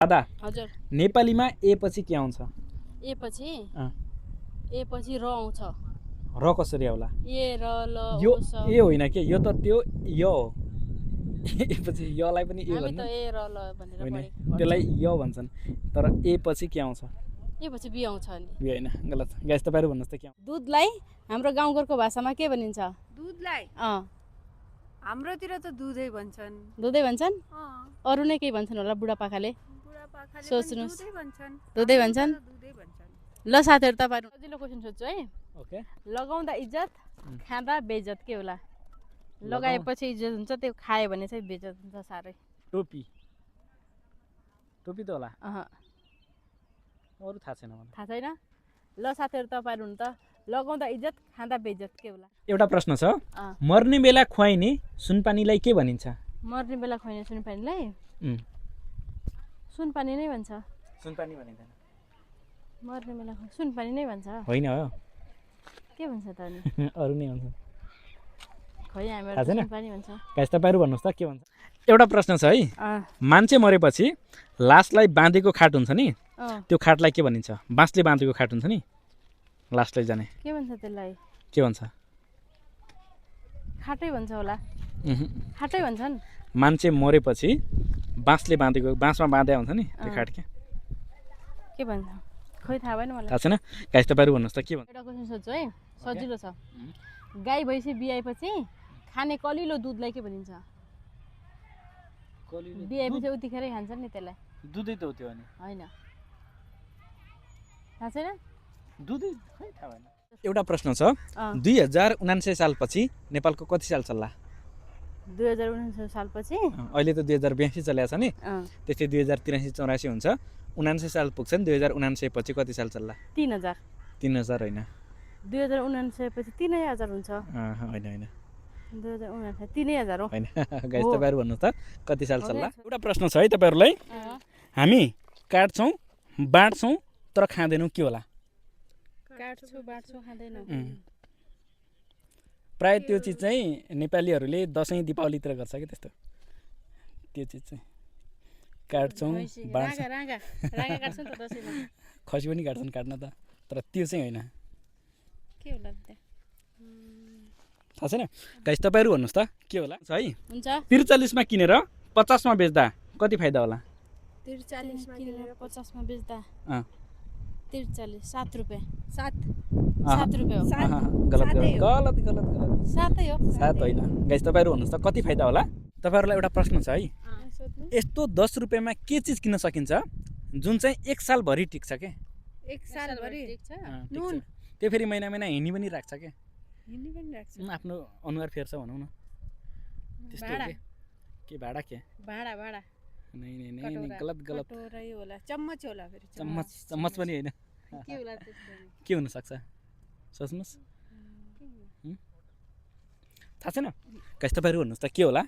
दादा हजुर नेपालीमा ए पछि के आउँछ? ए पछि अँ, ए पछि र आउँछ र कसरी आउला? ए र ल यो ओ स ए होइन के, यो त त्यो य हो। ए पछि यलाई पनि ए हामी भन्नु त ए र ल भनेर होइन, पढेको त्यसलाई य भन्छन्। तर ए पछि के आउँछ? ए पछि बी आउँछ नि बी होइन, गलत। गाइस तपाईँहरू भन्नुहोस् त के आउँछ? दुधलाई हाम्रो गाउँघरको भाषामा के भनिन्छ? दुधलाई अँ हाम्रोतिर त दुधै भन्छन्। दुधै भन्छन्। अँ अरू नै केही भन्छन् होला बुढापाकाले? बुढापाकाले पनि सोच्नुहोस्। दुधै भन्छन्। दुधै हाम्रो भन्छन्? त दुधै भन्छन्। ल साथीहरू तपाईँहरू सजिलो क्वेसन सोध्छु है। ओके, लगाउँदा इज्जत खाँदा बेइज्जत के होला? लगाएपछि इज्जत हुन्छ, त्यो खायो भने चाहिँ बेइज्जत हुन्छ साह्रै। टोपी। टोपी त होला, अह अरू थाहा छैन मलाई। थाहा छैन? ल साथीहरू तपाईँहरू हुनु त लगाउँदा इज्जत खाँदा बेइज्जत के होला? एउटा प्रश्न छ, अँ मर्ने बेला खुवाइने सुनपानीलाई के भनिन्छ? मर्ने बेला खुवाइने सुनपानीलाई उम्, सुनपानी नै भन्छ। सुनपानी भनिँदैन। मर्ने बेला सुनपानी नै भन्छ। होइन हो, के भन्छ त अनि? अरू नै हुन्छ। खै हामीहरू थाहा छैन? सुनपानी भन्छ। गाइस तपाईँहरू भन्नुहोस् त के भन्छ? एउटा प्रश्न छ है, अँ मान्छे मरेपछि लासलाई बाँधेको खाट हुन्छ नि, अँ त्यो खाटलाई के भनिन्छ? बाँसले बाँधेको खाट हुन्छ नि, लासलाई जाने के भन्छ त्यसलाई? के भन्छ? खाटै भन्छ होला। उहुँ। खाटै भन्छन्। मान्छे मरेपछि बाँसले बाँधेको, बाँसमा बाँधे हुन्छ नि त्यो खाट के के भन्छ? खोइ थाहा भएन मलाई। थाहा छैन? गाइस तपाईँहरू भन्नुहोस् त के भन्छ? एउटा क्वेसन सोध्छु है, सजिलो छ। गाई भैँसी बिहाएपछि खाने कलिलो दुधलाई के भनिन्छ? बिहाएपछि उतिखेरै खान्छन् नि त्यसलाई। दुधै त हो त्यो अनि। होइन थाहा छैन? दुधै खै थाहा भएन। एउटा प्रश्न छ, अँ 2079 सालपछि नेपालको कति साल चल्ला? 2049 सालपछि अहिले त 2082 चलेको छ नि, अँ त्यस्तै 2083-84 हुन्छ, 79 साल पुग्छ नि। 2079 पछि कति साल चल्ला? 3000। 3000 होइन, 2079 पछि 3000 हुन्छ। होइन होइन 2079 3000 हो। होइन। गाइस हो। तपाईँहरू भन्नुहोस् त कति साल हो चल्ला? गाइस। एउटा प्रश्न छ है तपाईँहरूलाई, अँ, हामी काट्छौँ बाँड्छौँ तर खाँदैनौँ, के होला? काट्छु बाँड्छु खाँदैन। प्राय त्यो चिज चाहिँ नेपालीहरूले दसैँ दीपावलीतिर गर्छ कि त्यस्तो। त्यो चिज चाहिँ काट्छौँ भैँसी, बाँड्छौँ, राँगा राँगा काट्छ नि त दसैँमा। खसी पनि काट्छन् काट्न त, तर त्यो चाहिँ होइन। के होला त? थाहा छैन? गाइस तपाईँहरू भन्नुहोस् त के होला? छ है, हुन्छ 43 मा किनेर 50 मा बेच्दा कति फाइदा होला? 43 मा किनेर 50 मा बेच्दा अँ 43 7 रुपियाँ। 7 7 रुपियाँ हो। गलत सातै गलत गलत गलत गलत। 7 हो। 7 होइन। गाइस तपाईँहरू भन्नुहोस् त कति फाइदा होला? तपाईँहरूलाई एउटा प्रश्न छ है, सोध्नु। यस्तो 10 रुपियाँमा के चिज किन्न सकिन्छ जुन चाहिँ 1 सालभरि टिक्छ के? 1 सालभरि ठिक छ। टिक्छ। नुन। त्यो फेरि महिना महिना हिँडी पनि राख्छ के, हिँड्नु पनि राख्छ। आफ्नो अनुहार फेर्छ भनौँ न, त्यस्तो भाडा। के भाडा के? भाडा भाडा नहीं कटोरा। गलत गलत। कटोरै होला, चम्मच होला फेरि। चम्मच चम्मच पनि होइन। के होला त्यस्तो? के हुनसक्छ सोच्नुहोस्, थाहा छैन? गाइस तपाईँहरू भन्नुहोस् त के होला?